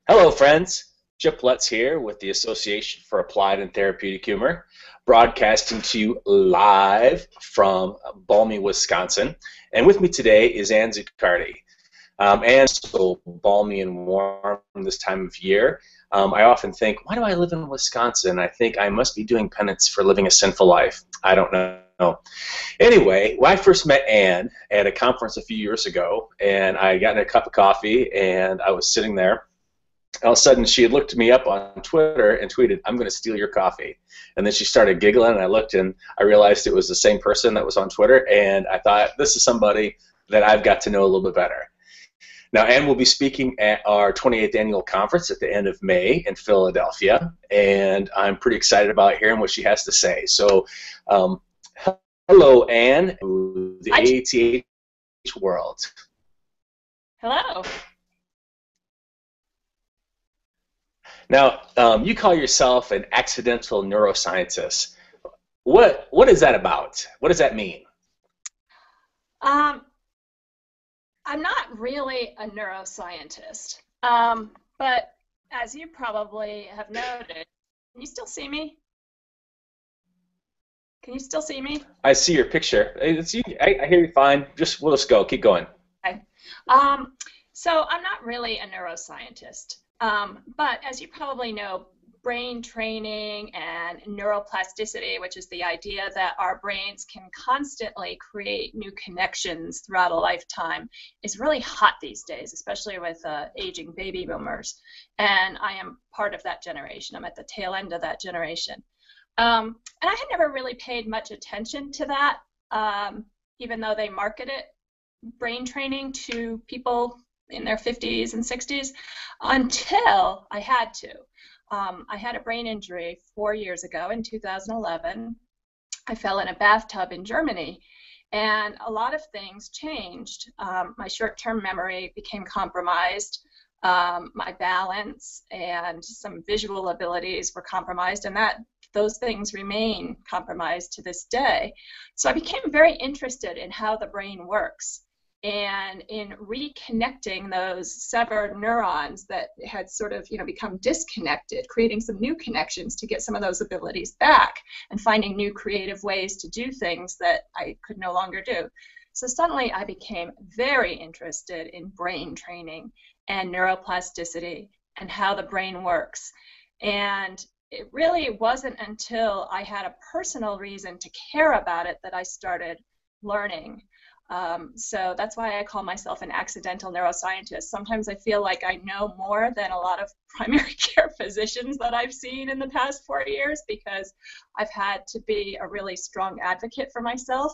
Hello, friends. Chip Lutz here with the Association for Applied and Therapeutic Humor, broadcasting to you live from balmy Wisconsin. And with me today is Ann Zuccardy. And so balmy and warm this time of year. I often think, why do I live in Wisconsin? I think I must be doing penance for living a sinful life. I don't know. Anyway, when I first met Ann at a conference a few years ago, and I got in a cup of coffee, and I was sitting there, all of a sudden she had looked me up on Twitter and tweeted, "I'm going to steal your coffee." And then she started giggling, and I looked and I realized it was the same person that was on Twitter, and I thought, this is somebody that I've got to know a little bit better. Now, Ann will be speaking at our 28th annual conference at the end of May in Philadelphia, and I'm pretty excited about hearing what she has to say. So, hello, Ann, the Hi. AATH world. Hello. Now, you call yourself an accidental neuroscientist. What is that about? What does that mean? Um, I'm not really a neuroscientist, but as you probably have noted, can you still see me? Can you still see me? I see your picture. I hear you fine. We'll just go. Keep going. Okay. Um, so I'm not really a neuroscientist, but as you probably know, brain training and neuroplasticity, which is the idea that our brains can constantly create new connections throughout a lifetime, is really hot these days, especially with aging baby boomers. And I am part of that generation. I'm at the tail end of that generation. And I had never really paid much attention to that, even though they market it brain training to people in their 50s and 60s, until I had to. I had a brain injury 4 years ago in 2011. I fell in a bathtub in Germany, and a lot of things changed. My short-term memory became compromised. My balance and some visual abilities were compromised, and those things remain compromised to this day. So I became very interested in how the brain works and in reconnecting those severed neurons that had sort of, become disconnected, creating some new connections to get some of those abilities back and finding new creative ways to do things that I could no longer do. So suddenly I became very interested in brain training and neuroplasticity and how the brain works. And it really wasn't until I had a personal reason to care about it that I started learning. So that's why I call myself an accidental neuroscientist. Sometimes I feel like I know more than a lot of primary care physicians that I've seen in the past 4 years, because I've had to be a really strong advocate for myself.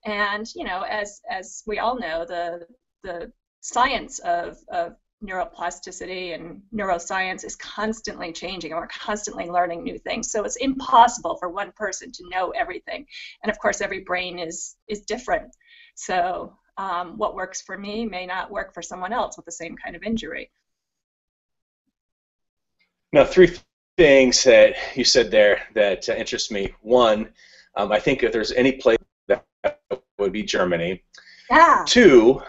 And, as we all know, the science of neuroplasticity and neuroscience is constantly changing, and we're constantly learning new things. So it's impossible for one person to know everything. And of course, every brain is different. So what works for me may not work for someone else with the same kind of injury. Now, three things that you said there that interest me. One, I think if there's any place that would be Germany. Yeah. Two,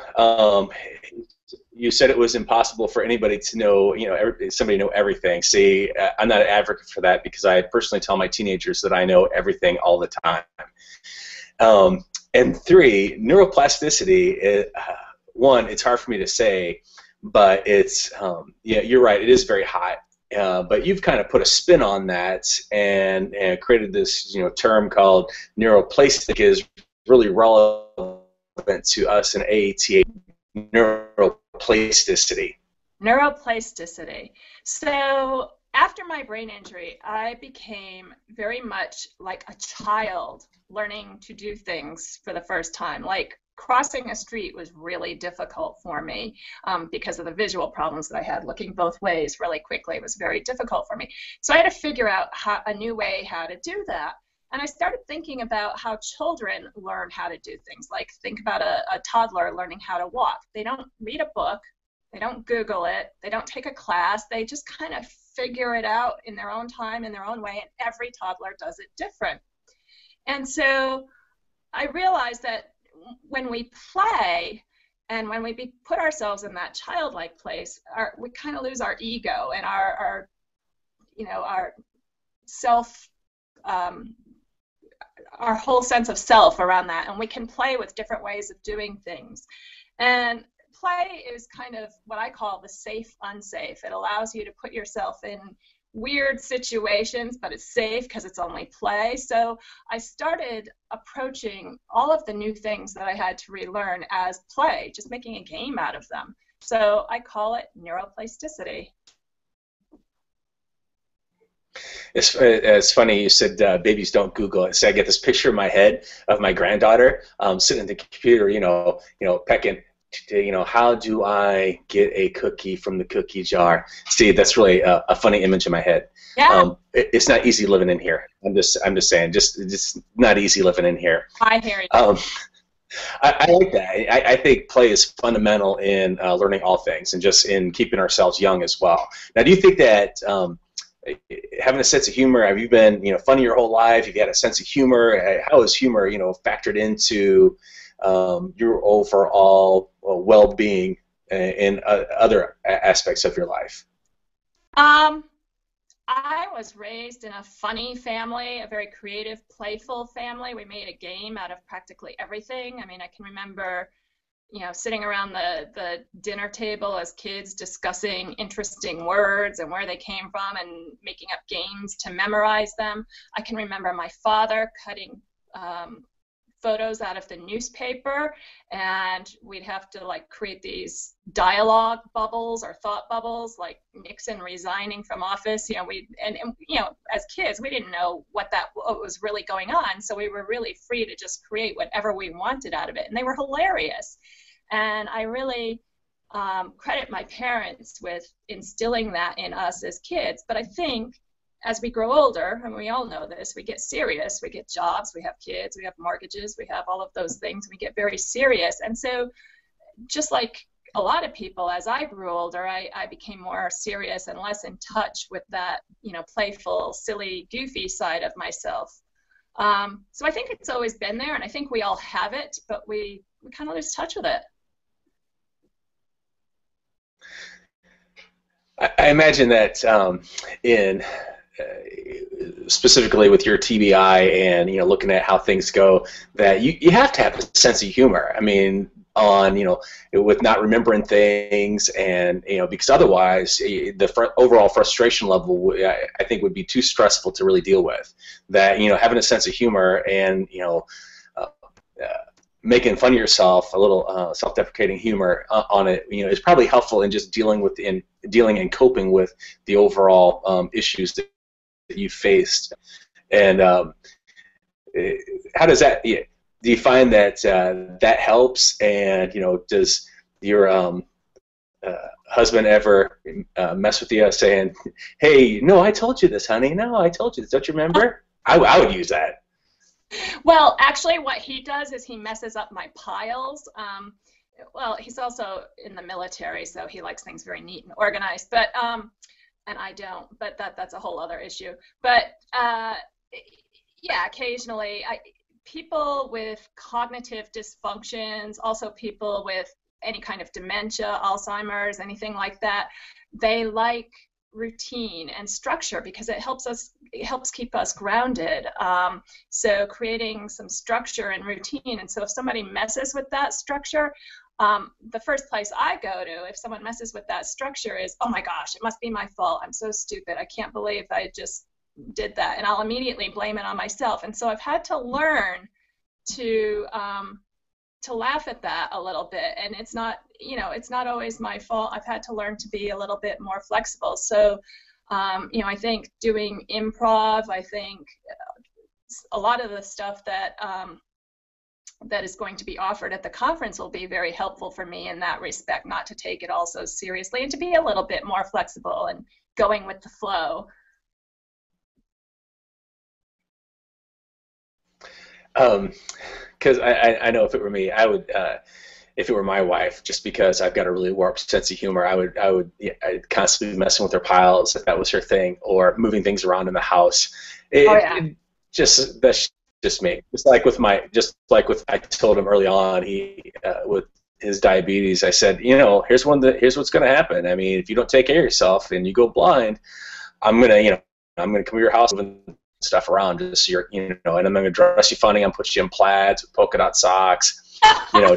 you said it was impossible for anybody to know, somebody know everything. See, I'm not an advocate for that, because I personally tell my teenagers that I know everything all the time. And three, neuroplasticity, one, it's hard for me to say, but it's, yeah, you're right, it is very hot. But you've kind of put a spin on that and created this, term called neuroplastic, is really relevant to us in AATA, neuroplasticity. Neuroplasticity. So after my brain injury, I became very much like a child learning to do things for the first time. Like crossing a street was really difficult for me because of the visual problems that I had. Looking both ways really quickly was very difficult for me. So I had to figure out a new way how to do that. And I started thinking about how children learn how to do things. Like think about a toddler learning how to walk. They don't read a book. They don't Google it. They don't take a class. They just kind of figure it out in their own time, in their own way, and every toddler does it different. And so I realized that when we play, And when we put ourselves in that childlike place, we kind of lose our ego and our self, our whole sense of self around that. And we can play with different ways of doing things. And play is kind of what I call the safe unsafe. It allows you to put yourself in weird situations, but it's safe because it's only play. So I started approaching all of the new things that I had to relearn as play, just making a game out of them. So I call it Neuroplasticity. It's funny you said babies don't Google it. So I get this picture in my head of my granddaughter sitting at the computer, pecking. How do I get a cookie from the cookie jar? See, that's really a funny image in my head. Yeah. It's not easy living in here. I'm just saying, just not easy living in here. I hear you. I like that. I think play is fundamental in learning all things and just in keeping ourselves young as well. Now, do you think that having a sense of humor, have you been funny your whole life? Have you had a sense of humor? How is humor factored into your overall well-being in other aspects of your life? I was raised in a funny family, a very creative, playful family. We made a game out of practically everything. I mean, I can remember, sitting around the dinner table as kids discussing interesting words and where they came from and making up games to memorize them. I can remember my father cutting photos out of the newspaper, and we'd have to create these dialogue bubbles or thought bubbles, like Nixon resigning from office. As kids, we didn't know what was really going on, so we were really free to just create whatever we wanted out of it, and they were hilarious. And I really credit my parents with instilling that in us as kids. But I think as we grow older, and we all know this, we get serious, we get jobs, we have kids, we have mortgages, we have all of those things, we get very serious. And so just like a lot of people, as I grew older, I became more serious and less in touch with that, playful, silly, goofy side of myself. So I think it's always been there, and I think we all have it, but we kind of lose touch with it. I imagine that specifically with your TBI and looking at how things go, that you have to have a sense of humor. I mean, with not remembering things, and because otherwise the overall frustration level I think would be too stressful to really deal with. That having a sense of humor and making fun of yourself, a little self-deprecating humor on it, is probably helpful in just dealing and coping with the overall issues that you faced. And how does that? Do you find that that helps? And does your husband ever mess with you, saying, "Hey, no, I told you this, honey. No, I told you this. Don't you remember?" I would use that. Well, actually, what he does is he messes up my piles. Well, he's also in the military, so he likes things very neat and organized. But and I don't. But that's a whole other issue. But yeah, occasionally, people with cognitive dysfunctions, also people with any kind of dementia, Alzheimer's, anything like that, they like routine and structure because it helps keep us grounded. So creating some structure and routine. And so if somebody messes with that structure, the first place I go to if someone messes with that structure is, oh my gosh, it must be my fault. I'm so stupid. I can't believe I just did that. And I'll immediately blame it on myself. And so I've had to learn to laugh at that a little bit, and it's not always my fault. I've had to learn to be a little bit more flexible. So I think doing improv, I think a lot of the stuff that that is going to be offered at the conference will be very helpful for me in that respect, not to take it all so seriously and to be a little bit more flexible and going with the flow. Because I know if it were me, I would, if it were my wife, just because I've got a really warped sense of humor, I'd constantly be messing with her piles if that was her thing, or moving things around in the house. That's just me. Just like with I told him early on, with his diabetes, I said, you know, here's what's going to happen. I mean, if you don't take care of yourself and you go blind, I'm gonna come to your house and stuff around just so you're, and I'm gonna dress you funny. I'm put you in plaids with polka dot socks, and I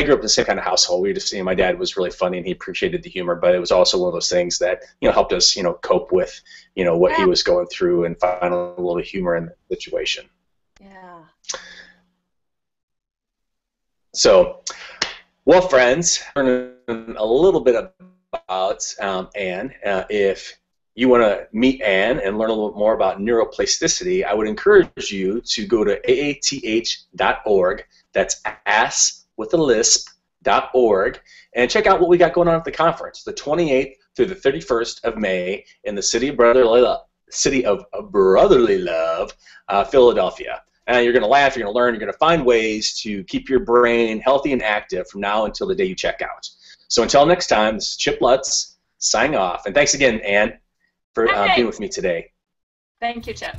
grew up in the same kind of household. We just, my dad was really funny and he appreciated the humor, but it was also one of those things that, helped us, cope with, what he was going through and find a little humor in the situation. Yeah. So, well, friends, learning a little bit about Anne. If you want to meet Anne and learn a little bit more about neuroplasticity, I would encourage you to go to aath.org. That's ass with a lisp.org, and check out what we got going on at the conference, the 28th through the 31st of May in the city of brotherly love, Philadelphia. And you're going to laugh, you're going to learn, you're going to find ways to keep your brain healthy and active from now until the day you check out. So until next time, this is Chip Lutz signing off. And thanks again, Anne, for being with me today. Thank you, Chip.